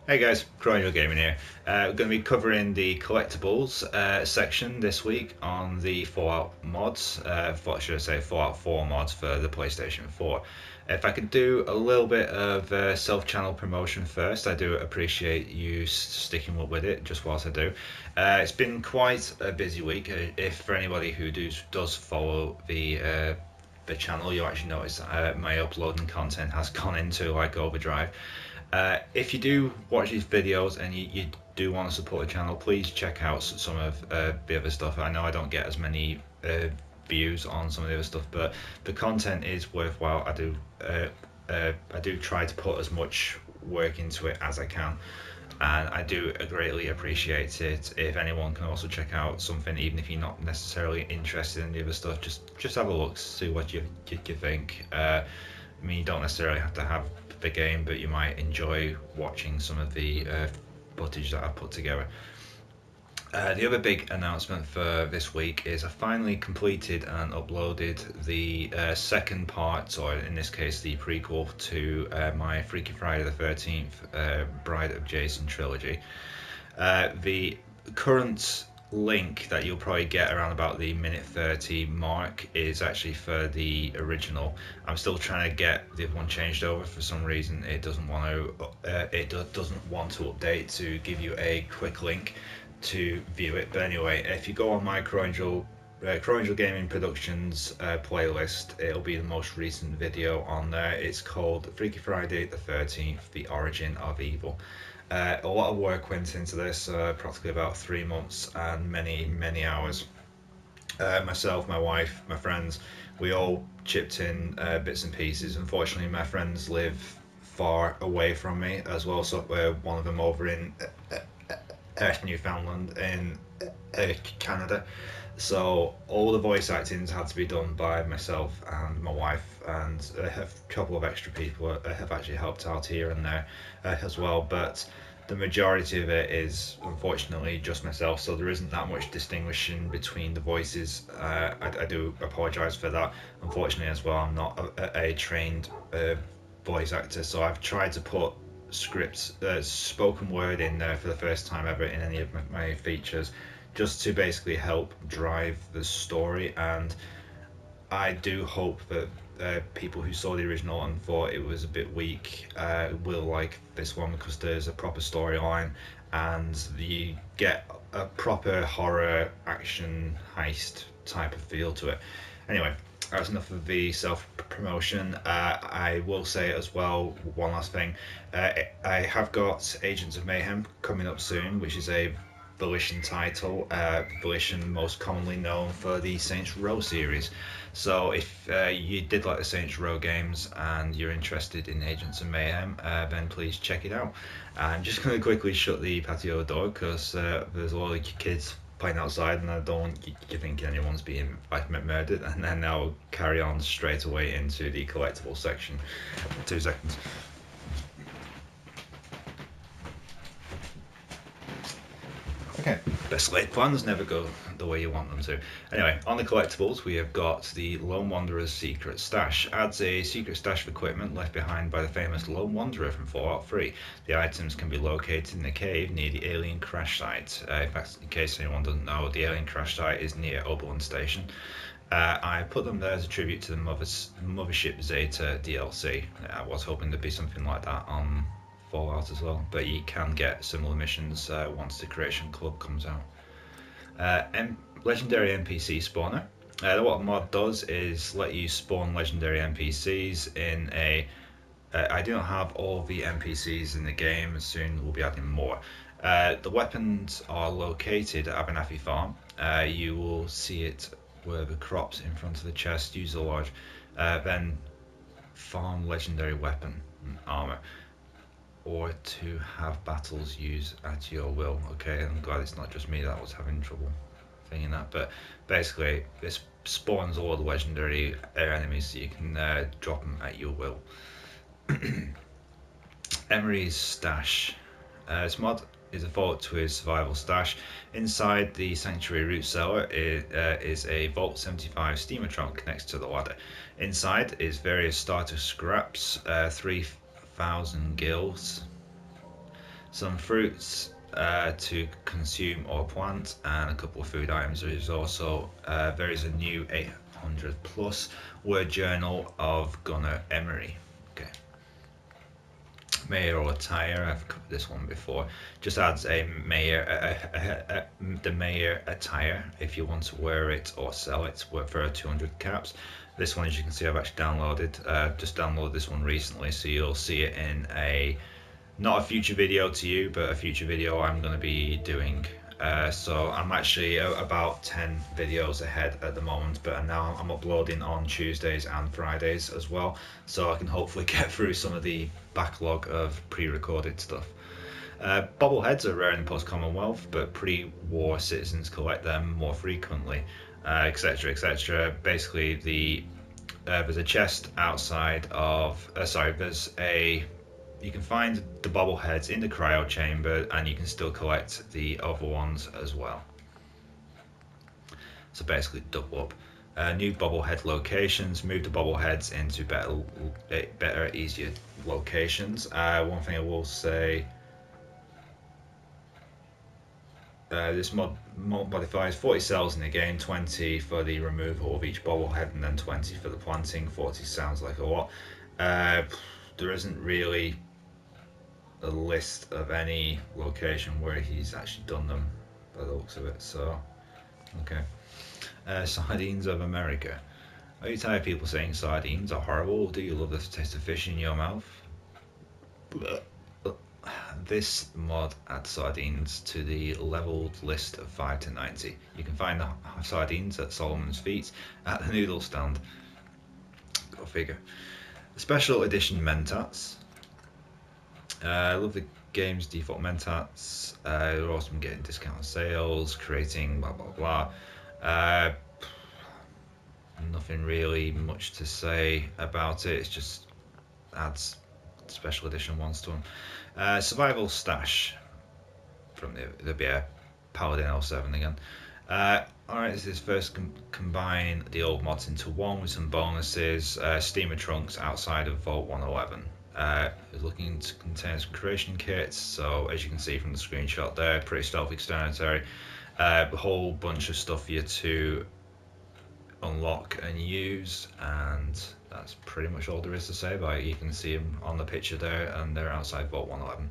Hey guys, Crowangel Gaming here. We're going to be covering the collectibles section this week on the Fallout mods. What should I say? Fallout 4 mods for the PlayStation 4. If I could do a little bit of self-channel promotion first, I do appreciate you sticking up with it just whilst I do. It's been quite a busy week. If for anybody who does follow the channel, you actually notice my uploading content has gone into like overdrive. If you do watch these videos and you do want to support the channel, please check out some of the other stuff. I know I don't get as many views on some of the other stuff, but the content is worthwhile. I do try to put as much work into it as I can, and I do greatly appreciate it. If anyone can also check out something, even if you're not necessarily interested in the other stuff, just have a look, see what you think. I mean, you don't necessarily have to have the game, but you might enjoy watching some of the footage that I've put together. The other big announcement for this week is I finally completed and uploaded the second part, or in this case the prequel to my Freaky Friday the 13th Bride of Jason trilogy. The current link that you'll probably get around about the minute 30 mark is actually for the original. I'm still trying to get the other one changed over. For some reason it doesn't want to update to give you a quick link to view it. But anyway, if you go on my Crowangel Gaming Productions playlist, it'll be the most recent video on there. It's called Freaky Friday the 13th, The Origin of Evil. A lot of work went into this, practically about 3 months and many hours. Myself, my wife, my friends, we all chipped in bits and pieces. Unfortunately, my friends live far away from me as well, so one of them over in Newfoundland in Canada. So all the voice actings had to be done by myself and my wife, and a couple of extra people have actually helped out here and there as well, but the majority of it is unfortunately just myself, so there isn't that much distinguishing between the voices. I do apologise for that. Unfortunately as well, I'm not a trained voice actor, so I've tried to put scripts, spoken word in there for the first time ever in any of my features, just to basically help drive the story. And I do hope that people who saw the original and thought it was a bit weak will like this one, because there's a proper storyline and you get a proper horror action heist type of feel to it. Anyway, that's enough of the self-promotion. I will say as well, one last thing. I have got Agents of Mayhem coming up soon, which is a Volition title. Volition most commonly known for the Saints Row series. So if you did like the Saints Row games and you're interested in Agents of Mayhem, then please check it out. I'm just going to quickly shut the patio door because there's a lot of kids playing outside, and I don't want you thinking anyone's being like murdered. And then I'll carry on straight away into the collectible section. 2 seconds. Okay, best laid plans never go the way you want them to. Anyway, on the collectibles, we have got the Lone Wanderer's Secret Stash. Adds a secret stash of equipment left behind by the famous Lone Wanderer from Fallout 3. The items can be located in a cave near the alien crash site. In fact, in case anyone doesn't know, the alien crash site is near Oberlin Station. I put them there as a tribute to the Mothership Zeta DLC. I was hoping there'd be something like that on Fallout as well, but you can get similar missions once the Creation Club comes out. Legendary NPC spawner. What a mod does is let you spawn legendary NPCs in a... I do not have all the NPCs in the game, soon we'll be adding more. The weapons are located at Abernathy Farm. You will see it where the crops in front of the chest. Use the large, then farm legendary weapon and armor, or to have battles used at your will. Okay, I'm glad it's not just me that was having trouble thinking that, but basically this spawns all the legendary enemies, so you can drop them at your will. Emery's Stash. This mod is a follow-up to his survival stash. Inside the Sanctuary root cellar is a Vault 75 steamer trunk next to the ladder. Inside is various starter scraps, 3,000 gills, some fruits to consume or plant, and a couple of food items. There is a new 800 plus word journal of Gunnar Emery. Okay. Mayor or attire, I've covered this one before. Just adds a the mayor attire if you want to wear it or sell it for 200 caps. This one, as you can see, I've actually downloaded. Just downloaded this one recently, so you'll see it in not a future video to you, but a future video I'm going to be doing. So I'm actually about 10 videos ahead at the moment, but now I'm uploading on Tuesdays and Fridays as well, so I can hopefully get through some of the backlog of pre-recorded stuff. Bobbleheads are rare in the post-Commonwealth, but pre-war citizens collect them more frequently, etc, etc. Basically, there's a chest outside of, you can find the bobbleheads in the cryo chamber, and you can still collect the other ones as well. So basically double up. New bobblehead locations, move the bobbleheads into better, easier locations. One thing I will say, this mod modifies 40 cells in the game, 20 for the removal of each bobblehead, and then 20 for the planting. 40 sounds like a lot. There isn't really a list of any location where he's actually done them by the looks of it, so okay. Sardines of America. Are you tired of people saying sardines are horrible? Do you love the taste of fish in your mouth? This mod adds sardines to the leveled list of 5 to 90. You can find the sardines at Solomon's Feet at the noodle stand. Go figure. Special edition Mentats. I love the game's default Mentats. You're also getting discount sales, creating blah blah blah. Nothing really much to say about it. It's just adds special edition ones to them. Survival Stash from the Paladin 07 again. Alright, this is first combine the old mods into one with some bonuses. Steamer trunks outside of Vault 111. Is looking to contain some creation kits, so as you can see from the screenshot there, pretty self-explanatory. A whole bunch of stuff for you to unlock and use, and that's pretty much all there is to say about it. You can see them on the picture there, and they're outside Vault 111.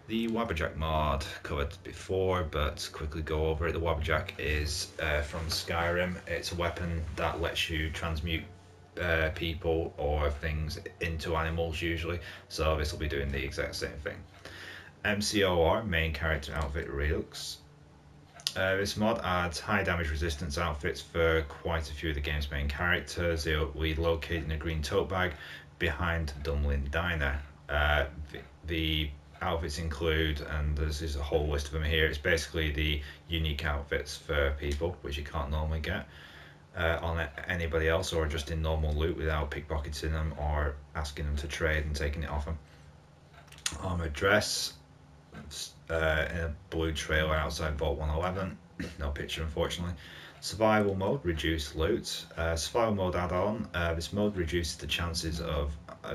The Wabberjack mod, covered before, but quickly go over it. The Wabberjack is from Skyrim. It's a weapon that lets you transmute people or things into animals usually, so this will be doing the exact same thing. MCOR, main character outfit Redux. This mod adds high damage resistance outfits for quite a few of the game's main characters. They will be located in a green tote bag behind Dunlin Diner. The outfits include, and there's a whole list of them here, it's basically the unique outfits for people which you can't normally get on anybody else, or just in normal loot without pickpocketing them or asking them to trade and taking it off them. Armored dress in a blue trailer outside Vault 111. No picture unfortunately. Survival mode, reduced loot. Survival mode add-on. This mode reduces the chances of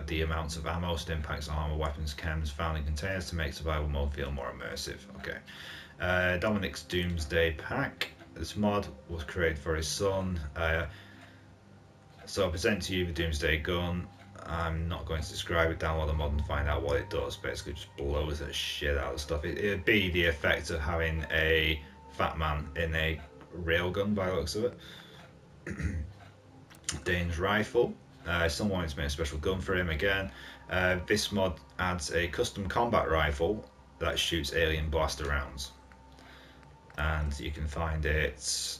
the amounts of ammo, stimpaks, armor, weapons, chems found in containers to make survival mode feel more immersive. Okay. Dominic's Doomsday Pack. This mod was created for his son. So I present to you the Doomsday Gun. I'm not going to describe it. Download the mod and find out what it does. Basically just blows the shit out of stuff. It'd be the effect of having a fat man in a railgun by the looks of it. Dane's Rifle. Someone wanted to make a special gun for him again. This mod adds a custom combat rifle that shoots alien blaster rounds. And you can find it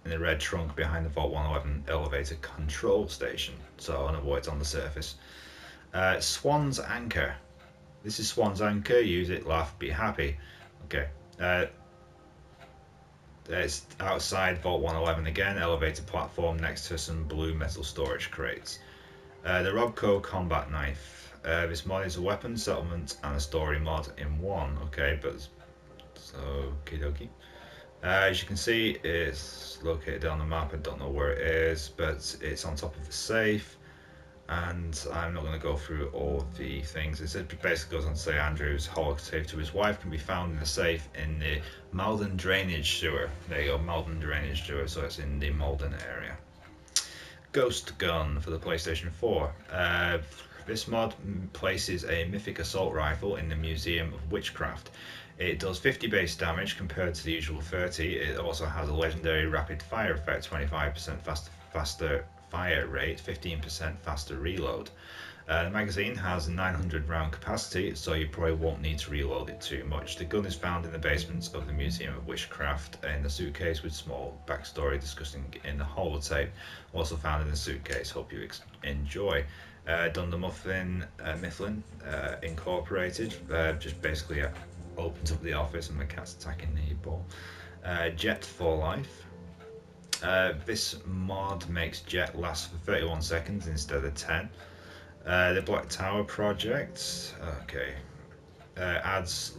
in the red trunk behind the Vault 111 elevator control station. So in other words, on the surface. Swan's Anchor. This is Swan's Anchor. Use it, laugh, be happy. Okay. It's outside Vault 111 again, elevator platform next to some blue metal storage crates. The Robco Combat Knife. This mod is a weapon, settlement, and a story mod in one. Okay, but so okie dokie. As you can see, it's located on the map. I don't know where it is, but it's on top of the safe. and I'm not going to go through all the things. It basically goes on to say Andrew's holotape to his wife can be found in a safe in the Malden drainage sewer. There you go, Malden drainage sewer, so it's in the Malden area. Ghost Gun for the PlayStation 4. This mod places a mythic assault rifle in the Museum of Witchcraft. It does 50 base damage compared to the usual 30. It also has a legendary rapid fire effect, 25% faster fire rate, 15% faster reload. The magazine has a 900 round capacity, so you probably won't need to reload it too much. The gun is found in the basements of the Museum of Witchcraft in the suitcase with small backstory discussing in the holotape. Also found in the suitcase. Hope you enjoy. Dunder Mifflin Incorporated, just basically opens up the office and the cat's attacking the ball. Jet for Life. This mod makes Jet last for 31 seconds instead of 10. The Black Tower project, okay, adds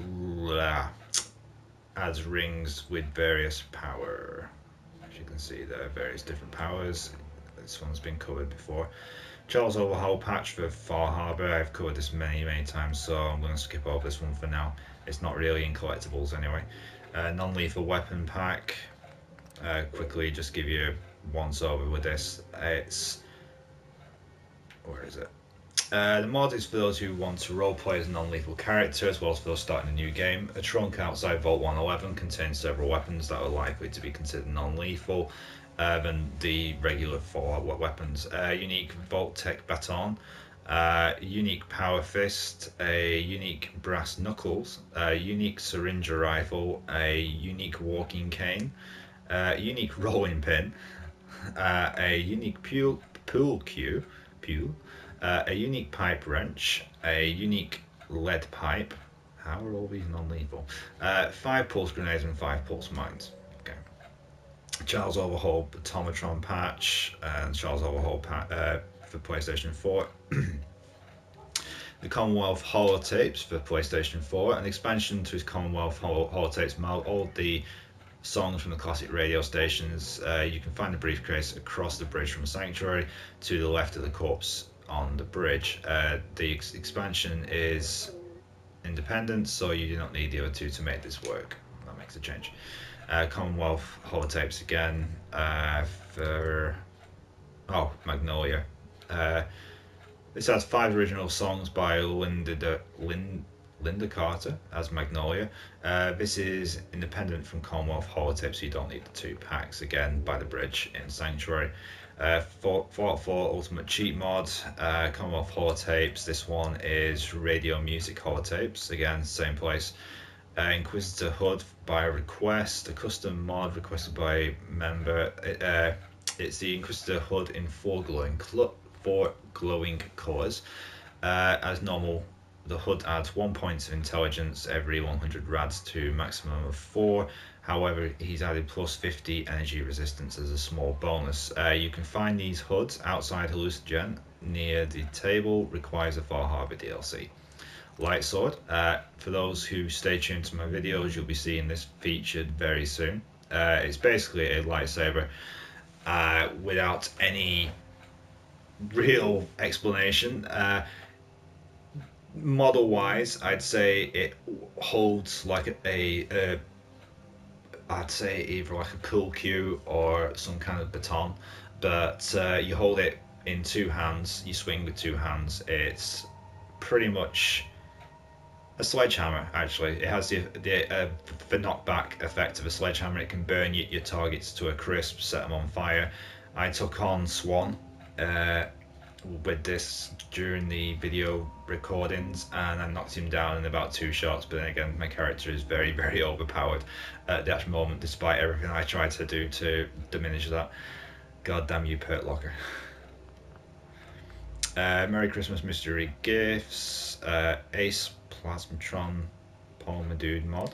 rings with various power. As you can see, there are various different powers. This one's been covered before. Charles Overhaul patch for Far Harbor. I've covered this many times, so I'm going to skip over this one for now. It's not really in collectibles anyway. Non-lethal weapon pack. Quickly, just give you a once over with this. Where is it? The mod is for those who want to roleplay as a non-lethal character, as well as for those starting a new game. A trunk outside Vault 111 contains several weapons that are likely to be considered non-lethal than the regular Fallout weapons. Unique Vault Tech Baton, unique Power Fist, a unique Brass Knuckles, a unique Syringer Rifle, a unique Walking Cane, unique Rolling Pin, a unique Pool Cue, a unique Pipe Wrench, a unique Lead Pipe. How are all these non-lethal? 5 Pulse Grenades and 5 Pulse Mines. Okay. Charles Overhaul Automatron patch and Charles Overhaul for PlayStation 4. The Commonwealth Holotapes for PlayStation 4. An expansion to his Commonwealth Holotapes mod. All the songs from the classic radio stations. You can find the briefcase across the bridge from Sanctuary to the left of the corpse on the bridge. The expansion is independent, so you do not need the other two to make this work. That makes a change. Commonwealth holotapes again for Magnolia. This has 5 original songs by Linda Carter as Magnolia. This is independent from Commonwealth holotapes, so you don't need the 2 packs. Again, by the bridge in Sanctuary. Fallout 4 Ultimate Cheat Mod, Commonwealth holotapes. This one is radio music holotapes. Again, same place. Inquisitor Hood by request, a custom mod requested by a member. It's the Inquisitor Hood in 4 glowing colours. As normal, the Hood adds 1 point of intelligence every 100 rads to maximum of 4. However, he's added plus 50 energy resistance as a small bonus. You can find these hoods outside Hallucinogen near the table. Requires a Far Harbor DLC. Light Sword. For those who stay tuned to my videos, you'll be seeing this featured very soon. It's basically a lightsaber without any real explanation. Model wise, I'd say it holds like I'd say either like a cool cue or some kind of baton, but you hold it in 2 hands, you swing with 2 hands. It's pretty much a sledgehammer. Actually, it has the knockback effect of a sledgehammer. It can burn your targets to a crisp, set them on fire. I took on Swan with this during the video recordings, and I knocked him down in about 2 shots. But then again, my character is very overpowered at the actual moment, despite everything I tried to do to diminish that. God damn you, Pert Locker. Merry Christmas Mystery Gifts, Ace Plasmatron Palmadude mod.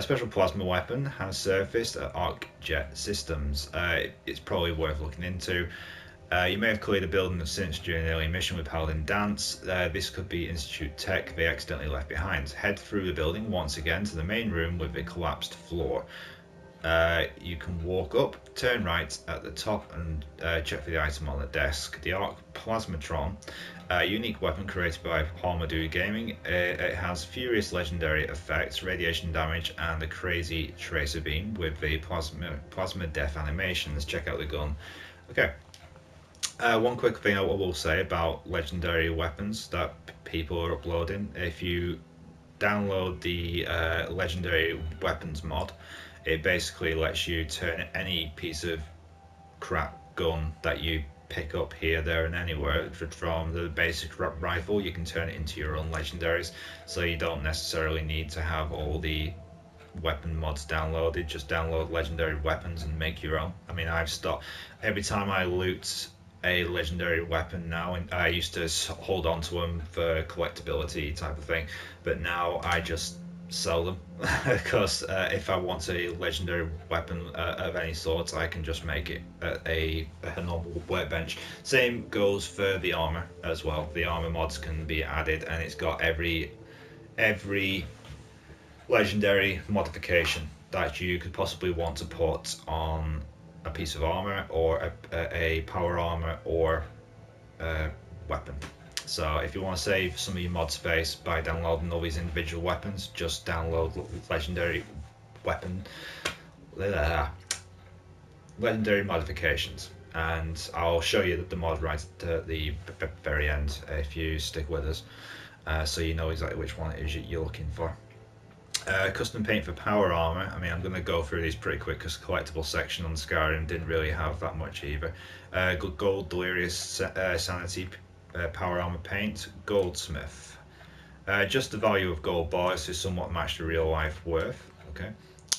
Special plasma weapon has surfaced at Arc Jet Systems. It's probably worth looking into. You may have cleared the building of Sinch during an early mission with Paladin Dance. This could be Institute tech they accidentally left behind. Head through the building once again to the main room with a collapsed floor. You can walk up, turn right at the top, and check for the item on the desk. The Arc Plasmatron, a unique weapon created by Harmadoo Gaming. It has furious legendary effects, radiation damage, and a crazy tracer beam with the plasma death animations. Check out the gun. Okay. One quick thing I will say about legendary weapons that people are uploading. If you download the legendary weapons mod, it basically lets you turn any piece of crap gun that you pick up here, there, and anywhere. From the basic rifle, you can turn it into your own legendaries, so you don't necessarily need to have all the weapon mods downloaded. Just download legendary weapons and make your own. I mean, I've stopped every time I loot a legendary weapon now, and I used to hold on to them for collectability type of thing, but now I just sell them because if I want a legendary weapon of any sort, I can just make it a normal workbench. Same goes for the armor as well. The armor mods can be added, and it's got every legendary modification that you could possibly want to put on a piece of armor, or a power armor, or a weapon. So if you want to save some of your mod space by downloading all these individual weapons, just download legendary weapon legendary modifications, and I'll show you the mod right at the very end if you stick with us, so you know exactly which one it is you're looking for. Custom paint for power armor. I mean, I'm going to go through these pretty quick because the collectible section on Skyrim didn't really have that much either. Gold Delirious Sanity power armor paint, Goldsmith. Just the value of gold bars is somewhat matched to real life worth. Okay.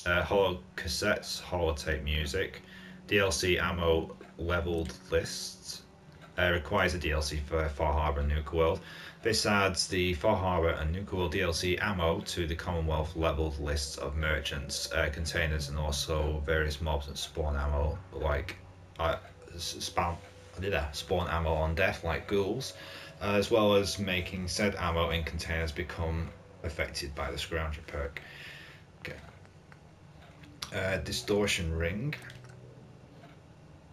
Holo cassettes, holotape music, DLC ammo leveled lists. Requires a DLC for Far Harbor and Nuka World. This adds the Far Harbor and Nuka World DLC ammo to the Commonwealth leveled lists of merchants, containers, and also various mobs that spawn ammo like spawn ammo on death like ghouls, as well as making said ammo in containers become affected by the Scrounger perk. Okay. Distortion ring.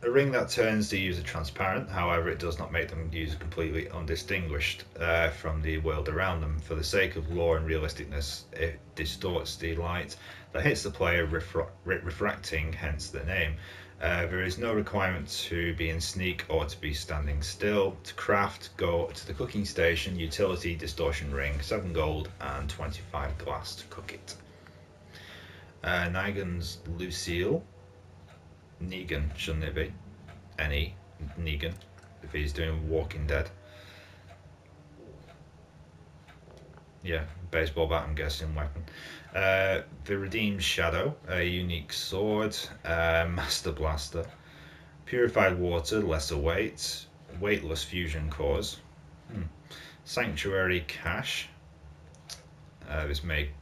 A ring that turns the user transparent, however it does not make them user completely undistinguished from the world around them. For the sake of lore and realisticness, it distorts the light that hits the player, refracting, hence the name. There is no requirement to be in sneak or to be standing still. To craft, go to the cooking station, utility, distortion ring, 7 gold and 25 glass to cook it. Negan's Lucille. Negan, shouldn't it be? Any Negan, if he's doing Walking Dead. Yeah, baseball bat, I'm guessing, weapon. The Redeemed Shadow, a unique sword, Master Blaster. Purified Water, lesser weight. Weightless Fusion Cores. Sanctuary Cache.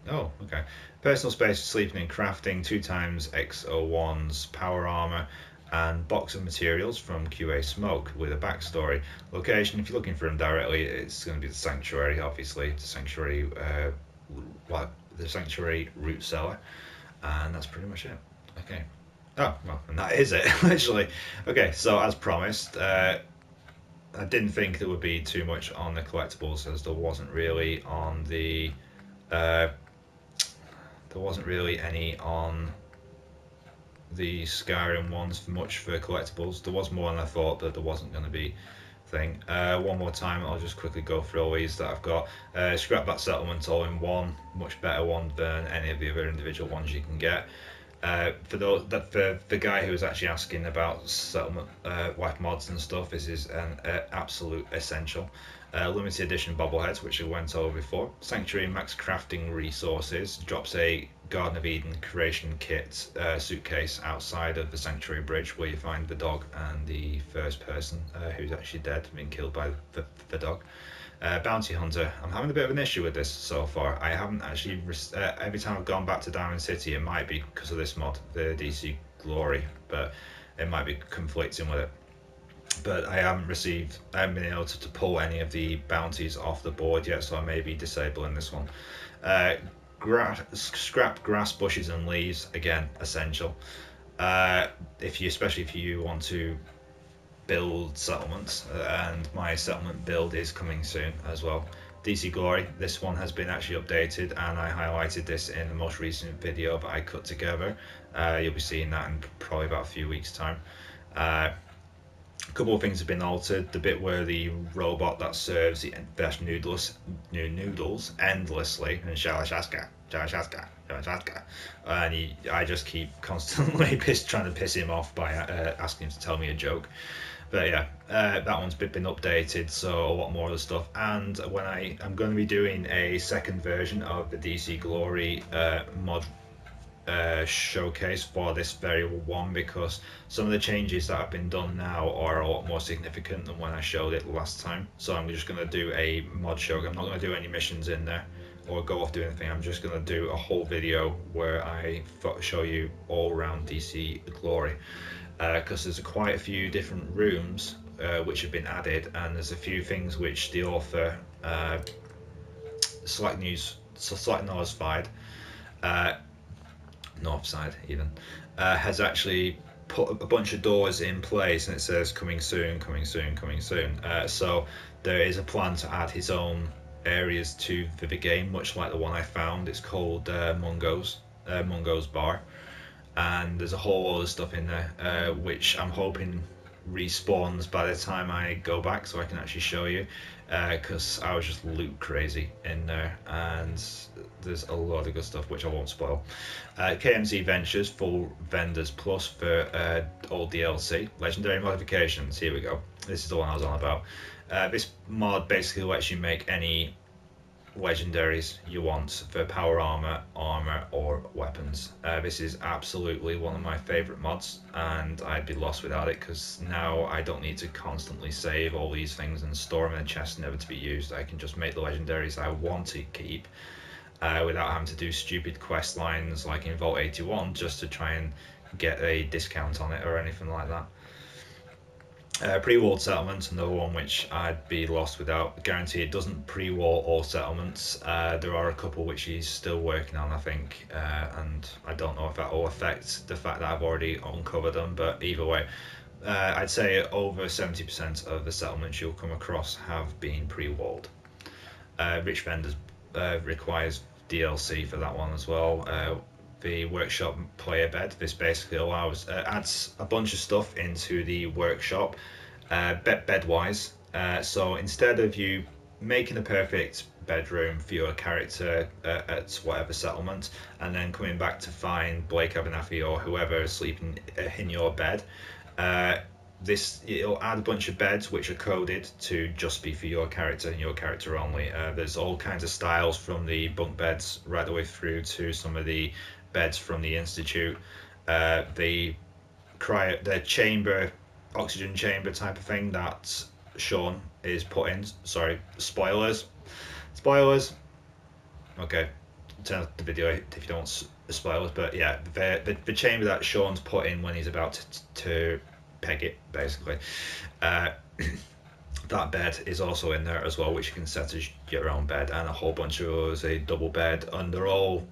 Oh, okay. Personal space for sleeping and crafting, 2x X01's power armor, and box of materials from QA Smoke with a backstory. Location, if you're looking for them directly, it's going to be the Sanctuary, obviously. The Sanctuary, the Sanctuary root cellar, and that's pretty much it. Okay. Oh, well, and that is it, literally. Okay, so as promised, I didn't think there would be too much on the collectibles, as there wasn't really on the there wasn't really any on the Skyrim ones much for collectibles. There was more than I thought, but there wasn't going to be thing. One more time, I'll just quickly go through all these that I've got. Scrapback Settlement all-in-one, much better one than any of the other individual ones you can get. For the guy who was actually asking about settlement wipe mods and stuff, this is an absolute essential. Limited edition bobbleheads, which I went over before. Sanctuary max crafting resources, drops a Garden of Eden creation kit suitcase outside of the Sanctuary bridge, where you find the dog and the first person who's actually dead, being killed by the dog. Bounty Hunter. I'm having a bit of an issue with this so far. I haven't actually every time I've gone back to Diamond City, it might be because of this mod, the DC Glory, but it might be conflicting with it. But I haven't been able to pull any of the bounties off the board yet, so I may be disabling this one. scrap grass, bushes, and leaves. Again, essential. Especially if you want to build settlements, and my settlement build is coming soon as well. DC Glory, this one has been actually updated, and I highlighted this in the most recent video that I cut together. You'll be seeing that in probably about a few weeks time. A couple of things have been altered. The bit where the robot that serves the best noodles endlessly, and Shalashaska, and I just keep constantly trying to piss him off by asking him to tell me a joke. But yeah, that one's been updated, so a lot more of the stuff. And when I'm going to be doing a second version of the DC Glory mod showcase for this very one, because some of the changes that have been done now are a lot more significant than when I showed it last time. So I'm just going to do a mod show. I'm not going to do any missions in there or go off doing anything. I'm just going to do a whole video where I show you all around DC Glory, because there's quite a few different rooms which have been added, and there's a few things which the author slightly Northside even has actually put a bunch of doors in place, and it says coming soon, coming soon, coming soon. So there is a plan to add his own areas to the game, much like the one I found. It's called Mungo's Bar, and there's a whole lot of stuff in there which I'm hoping respawns by the time I go back, so I can actually show you, because I was just loot crazy in there, and there's a lot of good stuff which I won't spoil. KMZ Ventures full vendors plus for old DLC legendary modifications. Here we go. This is the one I was on about. This mod basically lets you make any legendaries you want for power armor, or weapons. This is absolutely one of my favorite mods, and I'd be lost without it, because now I don't need to constantly save all these things and store them in a chest never to be used. I can just make the legendaries I want to keep without having to do stupid quest lines like in Vault 81 just to try and get a discount on it or anything like that. Pre-walled settlements, another one which I'd be lost without. Guarantee it doesn't pre-wall all settlements. There are a couple which he's still working on, I think, and I don't know if that will affect the fact that I've already uncovered them, but either way, I'd say over 70% of the settlements you'll come across have been pre-walled. Rich Vendors requires DLC for that one as well. The workshop player bed, this basically allows adds a bunch of stuff into the workshop bed wise, so instead of you making a perfect bedroom for your character at whatever settlement and then coming back to find Blake Abernathy or whoever is sleeping in your bed, it'll add a bunch of beds which are coded to just be for your character and your character only. There's all kinds of styles, from the bunk beds right the way through to some of the beds from the Institute, the chamber, oxygen chamber type of thing that Sean is put in. Sorry, spoilers. Okay, turn off the video if you don't want spoilers, but yeah, the chamber that Sean's put in when he's about to peg it, basically. That bed is also in there as well, which you can set as your own bed, and a whole bunch of others, a double bed, and they're all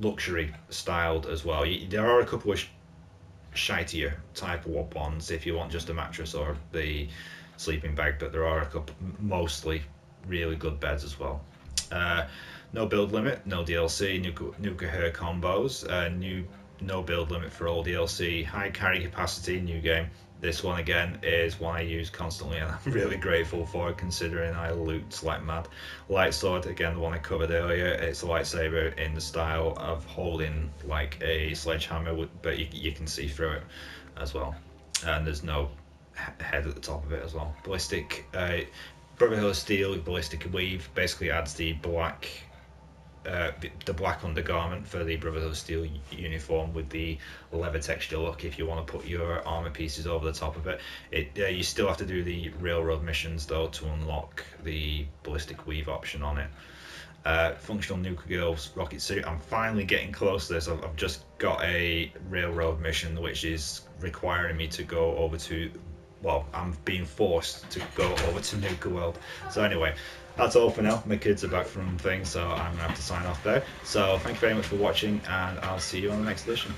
luxury styled as well. There are a couple of shitier type of ones if you want just a mattress or the sleeping bag, but there are a couple mostly really good beds as well. No build limit, no DLC, nuka hair combos, no build limit for all DLC, high carry capacity, new game. This one again is one I use constantly, and I'm really grateful for, considering I loot like mad. Light sword, again the one I covered earlier, it's a lightsaber in the style of holding like a sledgehammer, but you can see through it as well, and there's no head at the top of it as well. Ballistic, Brotherhood of Steel ballistic weave basically adds the black undergarment for the Brotherhood of Steel uniform with the leather texture look. If you want to put your armor pieces over the top of it, you still have to do the railroad missions though to unlock the ballistic weave option on it. Functional nuclear rocket suit. I'm finally getting close to this. I've just got a railroad mission which is requiring me to go over to, well, I'm being forced to go over to Nuka World. So anyway, that's all for now. My kids are back from things, so I'm gonna have to sign off there. So thank you very much for watching, and I'll see you on the next edition.